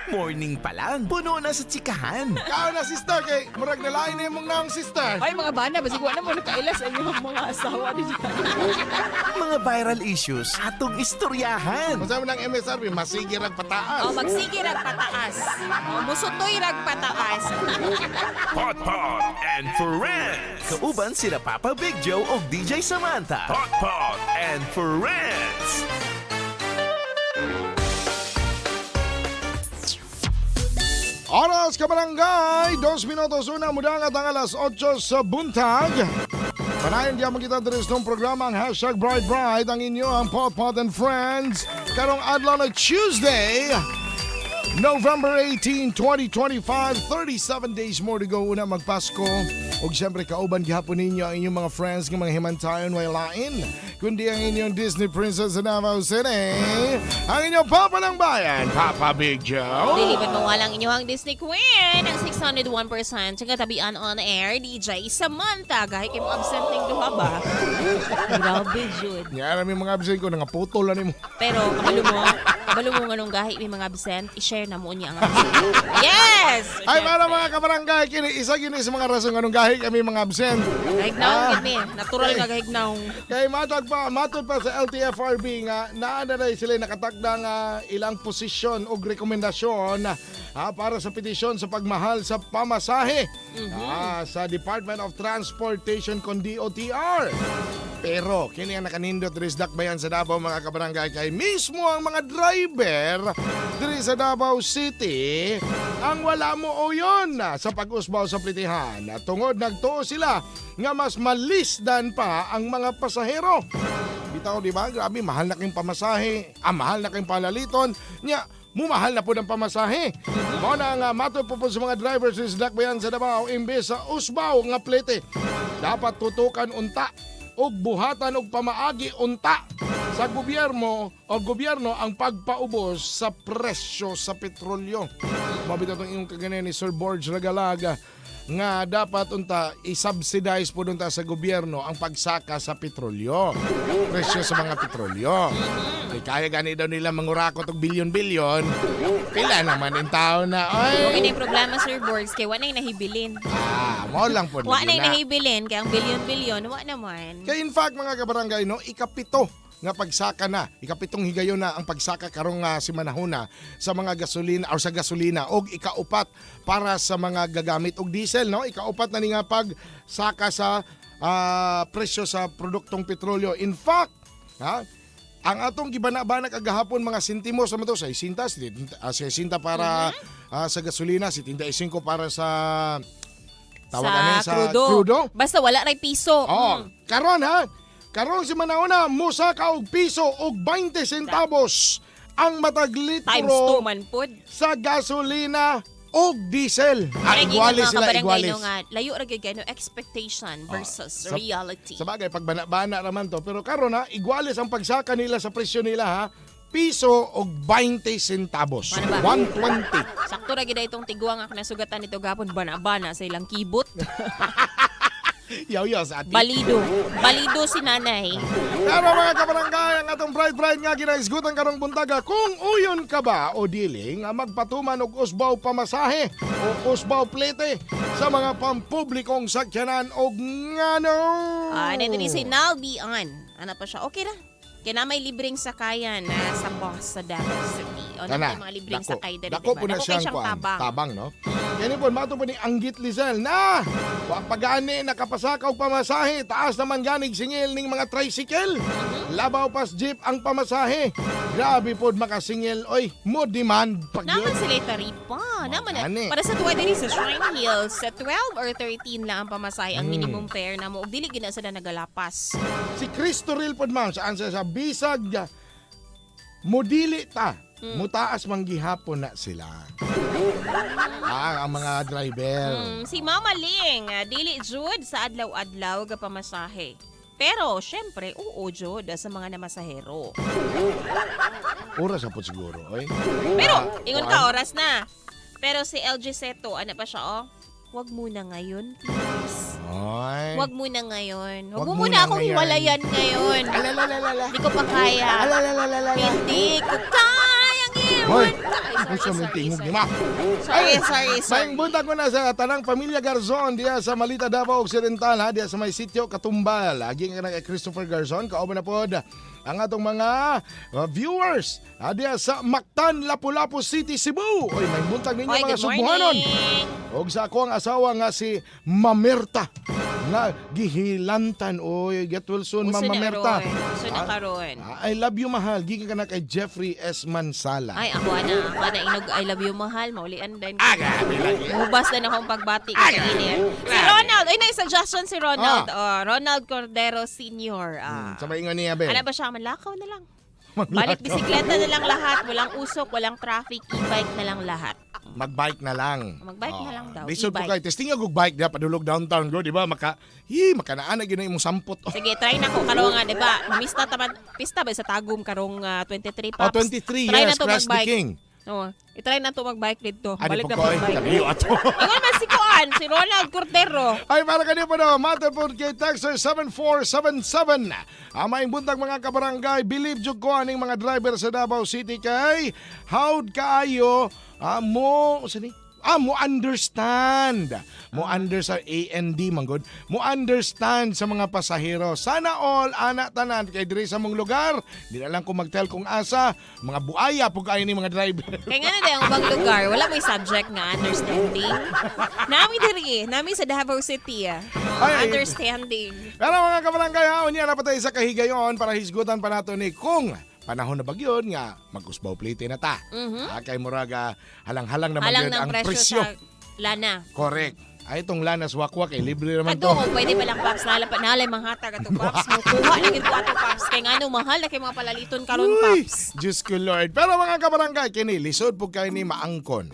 Morning pa lang, puno na sa tsikahan. Kao na sister kay murag nalain na mong naong sister. Ay, mga bana, basig wala mo nakailas ang iyong mga asawa ni Mga viral issues atong istoryahan. Kung saan mo ng MSRP, masigir ang pataas. Magsige rag pataas. Musutoy rag pataas. Pot Pot and Friends. Kauban sila Papa Big Joe o DJ Samantha. Pot Pot and Friends. Oras ka barangay, 2 minutos una mudangat ang alas 8 sa buntag. Panayon diyan magkita deres ng programa ang hashtag Bride Bride ang inyo ang Pot Pot and Friends. Karong adlaw na Tuesday, November 18, 2025, 37 days more to go una magpasko. O siyempre kauban gihapon ninyo ang inyong mga friends ng mga himantayon way lain. Kundi ang inyong Disney Princess sa Davao City, ang inyong Papa ng Bayan, Papa Big Joe. Diliban mo walang inyong Disney Queen ang 601% sa katabian on air DJ Samantha. Kahit kayo absent ng duha ba? Grabe, Jude. Nga namin mga absent ko, nangaputol na ni mo. Pero kabalo mo nga nung gahi may mga absent, i-share na mo niya ang absent. Yes! Ay, para mga kabarangay, isa gini sa mga rason anong gahi kami mga absent. Gahignaong gid mi. Natural nga gahignaong. Kay matod pa sa LTFRB nga naana na sila nakatakda nga ilang posisyon o rekomendasyon para sa petisyon sa pagmahal sa pamasahe sa Department of Transportation kon DOTR. Pero kini ang nakanindot diri sa Dakbayan sa Davao mga kabarangay kay mismo ang mga driver diri sa Davao City ang wala mo o yon sa pag-usbaw sa plitihan. Tungod nagtuo sila nga mas malisdan pa ang mga pasahero. Bitaw di ba? Grabe, mahal na kayong pamasahe. Mahal na kayong palaliton. Nya, mumahal na po ng pamasahe. Mao na nga matod po sa mga drivers sa Dakbayan sa Davao imbes sa usbaw nga plite. Dapat tutukan unta og buhatan og pamaagi unta sa gobyerno ang pagpaubos sa presyo sa petrolyo. Mabita tong iyong kaganan ni Sir Borge Ragalaga nga dapat unta i-subsidize po unta sa gobyerno ang pagsaka sa petrolyo. Presyo sa mga petrolyo. Kaya gani daw nila mangurakot og bilyon-bilyon. Pila naman in tao na. Kung ini problema Sir Borgs kay wa nay nahibilin. Mao lang po. Wa nay nahibilin kay ang bilyon-bilyon wa naman. Kaya in fact mga kabarangay no, ikapito nga pagsaka na, ikapitong higayon na ang pagsaka karong simanahuna sa mga gasolina o sa gasolina og ikaupat para sa mga gagamit og diesel no, ikaupat na ni nga pagsaka sa presyo sa produktong petrolyo. In fact, ang atong gibana-bana kagahapon mga sentimos naman to sa 60 para sa gasolina, 75 para sa sa crudo. Basta wala ray piso. Karon si manauna musaka og piso og 20 centavos ang matag litro Times 2 man pod sa gasolina og diesel. Iguales sila, iguales. Layo ra gyud kay expectation versus reality. Sa bagay pag bana raman to, pero karon iguales ang pagsaka nila sa presyo nila piso og 20 centavos. 120. Sakto ra gyud itong tiguang nga nasugatan nito gapon bana-bana sa ilang kibot. Yaw sa atin. Balido si nanay. Pero mga kabarangay, ang atong bride nga ginaisgutan karong buntaga, kung uyon ka ba o dili nga magpatuman og usbaw pamasahe o usbaw plete sa mga pampublikong sakyanan og ngano. Nito ni si Nalbian. Ano pa siya? Okay na. Kaya na may libreng sakayan sa bus sa Davao City. O na mga libreng sakay dali. Dako po na siyang tabang, no? Yan po, mato po ni Anggit Lizel na pag-ani nakapasakaw pamasahe, taas naman ganig singil ning mga tricycle. Labaw pas jeep ang pamasahe. Grabe po makasingil, oy, mo demand. Naman sila taripa. Naman para sa tuwa din sa Shrine Hills, sa 12 or 13 lang ang pamasahe, ang minimum fare na mo. Og dili gina sila nagalapas. Si Cristo Real po, ma'am, saan sa bisag modili ta. Mutaas manggihapon na sila. Ang mga driver. Si Mama Ling, dili jud sa adlaw-adlaw ga pamasahe. Pero, syempre, oo jud sa mga namasahero. Oras po siguro, oy. Pero, ingon ka, oras na. Pero si LG Seto, ano pa siya, Wag muna ngayon, please. Ay. Wag muna ngayon. Wag mo muna akong hiwalayan ngayon. Alalalala. Hindi ko pa kaya. Alalalala. Hindi ko kayang Hoy, Sorry, gusto mong tingog ni Ma. Sorry. Mayang buntag ko na sa tanang pamilya Garzon diya sa Malita Davao Occidental ha, diya sa may sitio Katumbal. Lagi nga kay Christopher Garzon, kauban na pod ang atong mga viewers diya sa Mactan, Lapu-Lapu City, Cebu. Oy, may buntag ninyo Oy, mga good Subuhanon. morning. Og sa ako ang asawa nga si Mamerta nga gihilantan. Oy, get well soon, Ma'am Mamerta. So na karon. I love you, mahal. Gikan ka na kay Jeffrey S. Mansala. Ay, ako na inog I love you mahal, maulian din. Grabe lagi. Hubas na akong pagbati ka ini. Si Ronald, ay suggestion si Ronald. Ronald Cordero Sr. Sa maingon niya, be. Ano ba siya? Malakaw na lang. Balik bisikleta na lang lahat. Walang usok, walang traffic. E-bike na lang lahat. Magbike na lang. Magbike na lang daw. Lisod po E-bike. kayo. Testing yung bike na padulog downtown, bro. Di ba? Makanaan yun na imong sampot. Sige, try na ko karong nga, di ba? Namista taman, pista ba sa Tagum karong 23 Oh, Pops? 23, Try yes. na to Crash the magbike. King. Oo. I-try na to magbike dito. Ano Balik po na ko? magbike. Kamiyo ato. Ingon man si Kuan, si Ronald Cordero. Ay, para kanyo po no, matter po kay Texter 7477. Amaing buntag mga kabarangay, believe jud ko aning mga driver sa Davao City kay howd kaayo mo understand. Mo understand AND manggod. Mo understand sa mga pasahero. Sana all anak tanan kay diri sa mong lugar. Di na lang ko magtel kung asa, mga buaya pug ayo ni mga driver. Kaya nga na ang ubang lugar, wala may subject nga understanding. Nami sa Davao City. Ay. Understanding. Pero mga kabarangay, unya na patay sa kahigayon para hisgutan pa nato ni kung panahon na bagyon nga mag-usbaw plate na ta. Kay muraga halang-halang na Halang magyud ng ang presyo presyo. sa lana. Correct. Ay itong lanas wakwak eh libre naman Ato, to. kung pwede palang Pops, nalay mga hatag ato Pops. Mukuha na gito ato Pops. Kaya nga mahal na kay mga palaliton karon Uy, Pops. Diyos ko Lord. Pero mga kabarangay, kini lisod po kayo ni maangkon.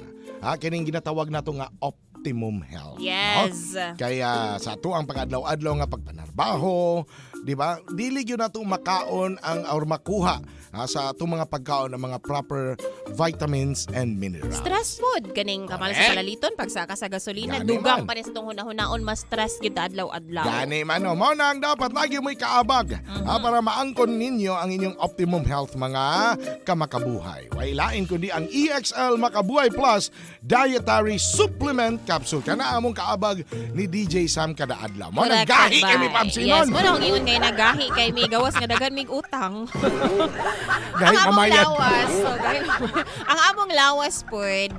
Kining ginatawag nato nga optimum health. Yes. No? Kaya sa ato ang pag-adlaw-adlaw nga pagpanarbaho, di ba? Dili gyud nato makaon ang or makuha sa ato mga pagkaon ng mga proper vitamins and minerals. Stress food kaning kamal sa palaliton pagsaka sa gasolina, Gani dugang man. pa rin sa tong hunahon mas stress gid adlaw-adlaw. Gani man no, mao na ang dapat lagi mo'y kaabag para maangkon ninyo ang inyong optimum health mga kamakabuhay. Way lain kundi ang EXL Makabuhay Plus Dietary Supplement Capsule. Kana among kaabag ni DJ Sam kada adlaw. Mo nang gahi kay mi Yes, pabsinon. mo na ingon kay nagahi kay mi gawas nga daghan mig utang. Gahi Ang among kamayad. lawas, ang among lawas pod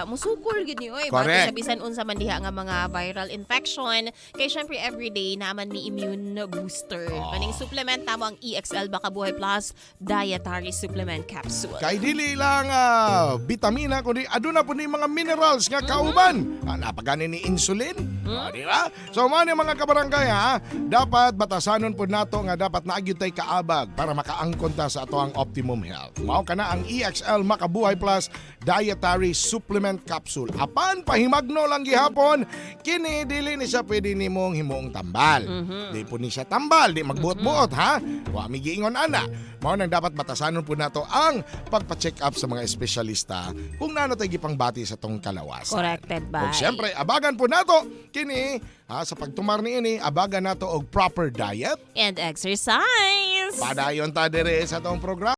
musukol gid ni oy Correct. sa bisan unsa man diha nga mga viral infection kay syempre everyday naman mi immune booster. Kaning supplement tamo ang EXL Makabuhay Plus Dietary Supplement Capsule. Kay dili lang bitamina kundi aduna po ni mga minerals nga kauban. Napagani ni insulin. Di ba? So man mga kabarangay dapat batasanon po nato nga dapat naagyo tay kaabag para makaangkon ta sa ato ang optimum health. Mao kana ang EXL Makabuhay Plus Dietary Supplement Capsule. Apan pahimagno lang gihapon, kini dili ni siya pwede nimong himuong tambal. Di po ni siya tambal, di magbuot-buot ha. Wa mi giingon ana. Mao nang dapat batasanon po nato ang pagpa-check up sa mga espesyalista kung nano tay gipangbati sa tong kalawasan. Corrected by. Ug syempre abagan po nato kini sa pagtumar niini abagan nato og proper diet. And exercise. Padayon ta dire sa tong programa.